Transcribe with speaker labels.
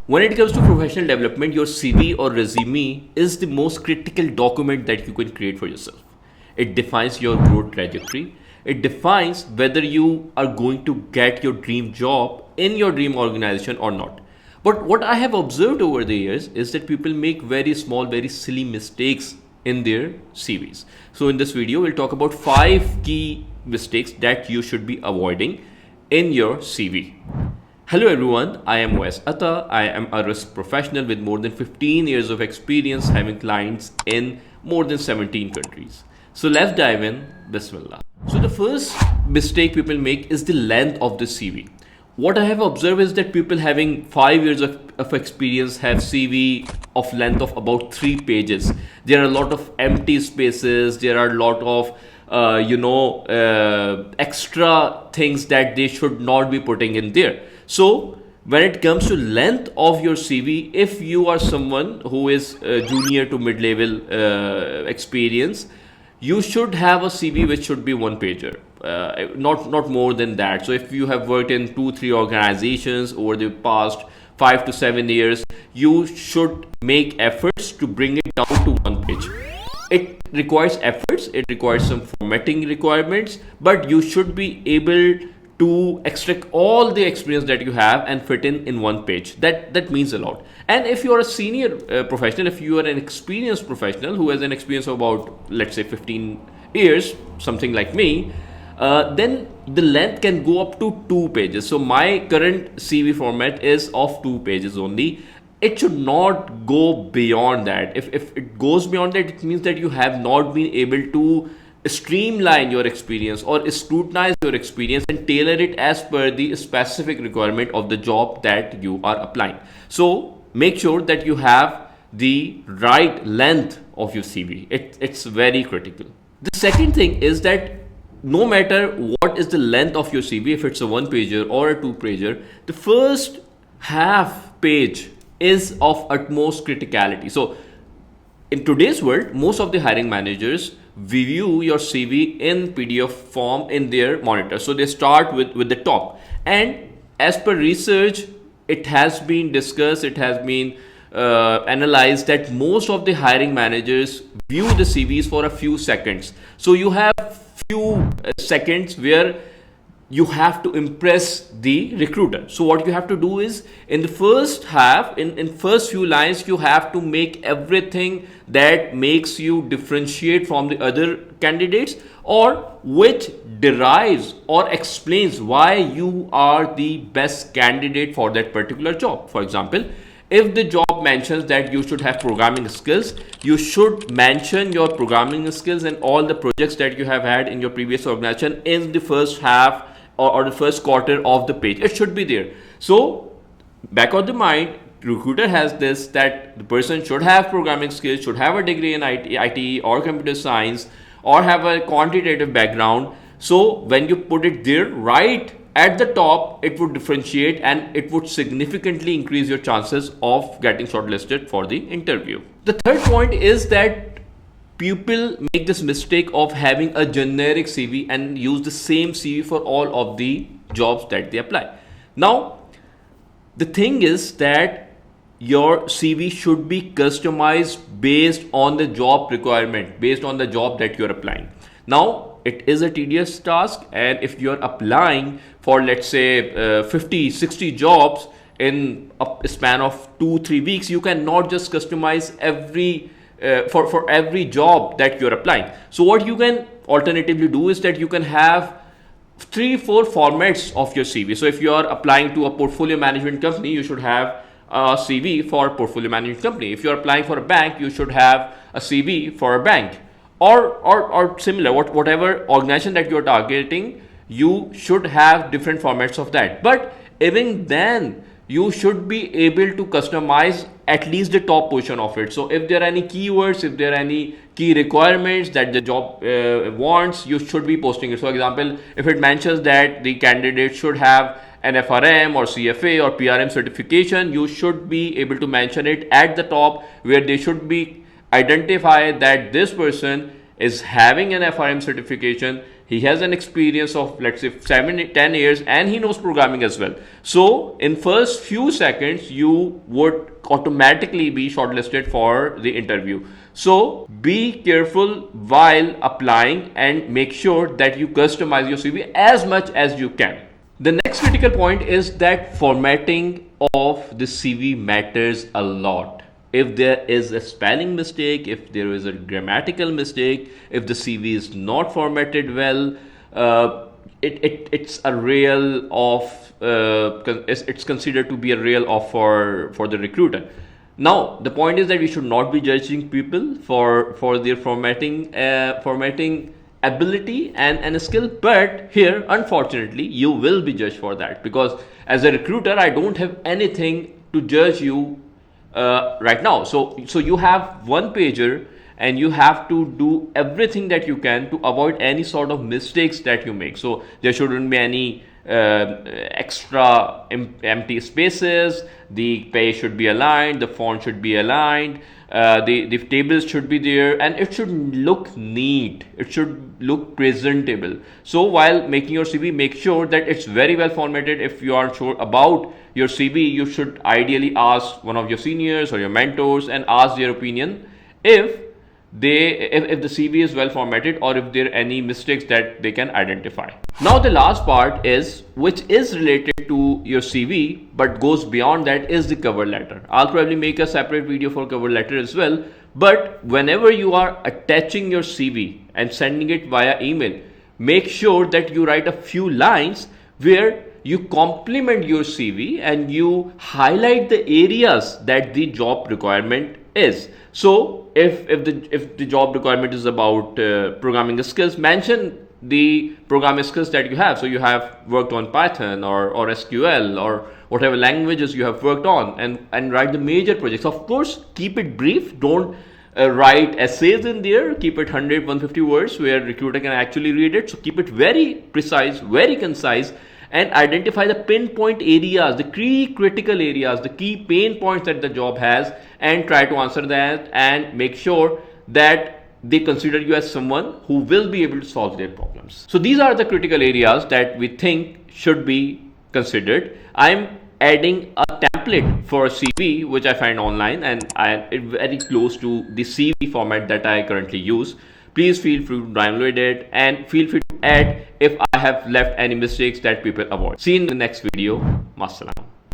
Speaker 1: When it comes to professional development, your CV or resume is the most critical document that you can create for yourself. It defines your growth trajectory. It defines whether you are going to get your dream job in your dream organization or not. But what I have observed over the years is that people make very small, very silly mistakes in their CVs. So in this video, we'll talk about 5 key mistakes that you should be avoiding in your CV. Hello everyone, I am Owais. I am a risk professional with more than 15 years of experience having clients in more than 17 countries. So let's dive in. Bismillah. So the first mistake people make is the length of the CV. What I have observed is that people having 5 years of experience have CV of length of about 3 pages. There are a lot of empty spaces. There are a lot of extra things that they should not be putting in there. So when it comes to length of your CV, if you are someone who is junior to mid-level experience, you should have a CV which should be one pager, not more than that. So if you have worked in 2-3 organizations over the past 5 to 7 years, you should make efforts to bring it down to one page. It requires efforts, it requires some formatting requirements, but you should be able to extract all the experience that you have and fit in one page. That means a lot. And if you are a senior professional, if you are an experienced professional who has an experience of about, let's say, 15 years, something like me, then the length can go up to 2 pages. So my current CV format is of 2 pages only. It should not go beyond that. If it goes beyond that, it means that you have not been able to streamline your experience or scrutinize your experience and tailor it as per the specific requirement of the job that you are applying. So make sure that you have the right length of your CV. It's very critical. The second thing is that no matter what is the length of your CV, if it's a 1 pager or a 2 pager, the first half page is of utmost criticality. So in today's world, most of the hiring managers view your CV in PDF form in their monitor. So they start with the top. And as per research, it has been discussed, it has been analyzed that most of the hiring managers view the CVs for a few seconds. So you have few seconds where you have to impress the recruiter. So what you have to do is in the first half, in first few lines, you have to make everything that makes you differentiate from the other candidates or which derives or explains why you are the best candidate for that particular job. For example, if the job mentions that you should have programming skills, you should mention your programming skills and all the projects that you have had in your previous organization in the first half or the first quarter of the page. It should be there. So back of the mind, recruiter has this, that the person should have programming skills, should have a degree in IT or computer science, or have a quantitative background. So when you put it there right at the top, it would differentiate and it would significantly increase your chances of getting shortlisted for the interview. The third point is that people make this mistake of having a generic CV and use the same CV for all of the jobs that they apply. Now, the thing is that your CV should be customized based on the job requirement, based on the job that you're applying. Now, it is a tedious task, and if you're applying for, let's say, 50, 60 jobs in a span of 2-3 weeks, you cannot just customize every for every job that you're applying. So what you can alternatively do is that you can have 3-4 formats of your CV. So if you are applying to a portfolio management company, you should have a CV for portfolio management company. If you're applying for a bank, you should have a CV for a bank, or similar, whatever organization that you're targeting, you should have different formats of that. But even then, you should be able to customize at least the top portion of it. So if there are any keywords, if there are any key requirements that the job wants, you should be posting it. For example, if it mentions that the candidate should have an FRM or CFA or PRM certification, you should be able to mention it at the top, where they should be identify that this person is having an FRM certification, he has an experience of, let's say, 7-10 years, and he knows programming as well. So in first few seconds you would automatically be shortlisted for the interview. So be careful while applying and make sure that you customize your CV as much as you can. The next critical point is that formatting of the CV matters a lot. If there is a spelling mistake, if there is a grammatical mistake, if the CV is not formatted well, it's a real off. It's considered to be a real off for the recruiter. Now the point is that we should not be judging people for their formatting ability and skill, but here unfortunately you will be judged for that, because as a recruiter I don't have anything to judge you right now. So you have one pager and you have to do everything that you can to avoid any sort of mistakes that you make. So there shouldn't be any extra empty spaces, the page should be aligned, the font should be aligned, the tables should be there, and it should look neat, it should look presentable. So while making your CV, make sure that it's very well formatted. If you aren't sure about your CV, you should ideally ask one of your seniors or your mentors and ask their opinion if the CV is well formatted, or if there are any mistakes that they can identify. Now the last part is, which is related to your CV but goes beyond that, is the cover letter. I'll probably make a separate video for cover letter as well, but whenever you are attaching your CV and sending it via email, make sure that you write a few lines where you complement your CV and you highlight the areas that the job requirement is. So if the job requirement is about programming skills, mention the programming skills that you have. So you have worked on Python or SQL or whatever languages you have worked on, and write the major projects. Of course, keep it brief. Don't write essays in there. Keep it 100-150 words where recruiter can actually read it. So keep it very precise, very concise, and identify the pinpoint areas, the key critical areas, the key pain points that the job has, and try to answer that, and make sure that they consider you as someone who will be able to solve their problems. So these are the critical areas that we think should be considered. I'm adding a template for a CV which I find online, and it's very close to the CV format that I currently use. Please feel free to download it and feel free to add if I have left any mistakes that people avoid. See you in the next video. Massalam.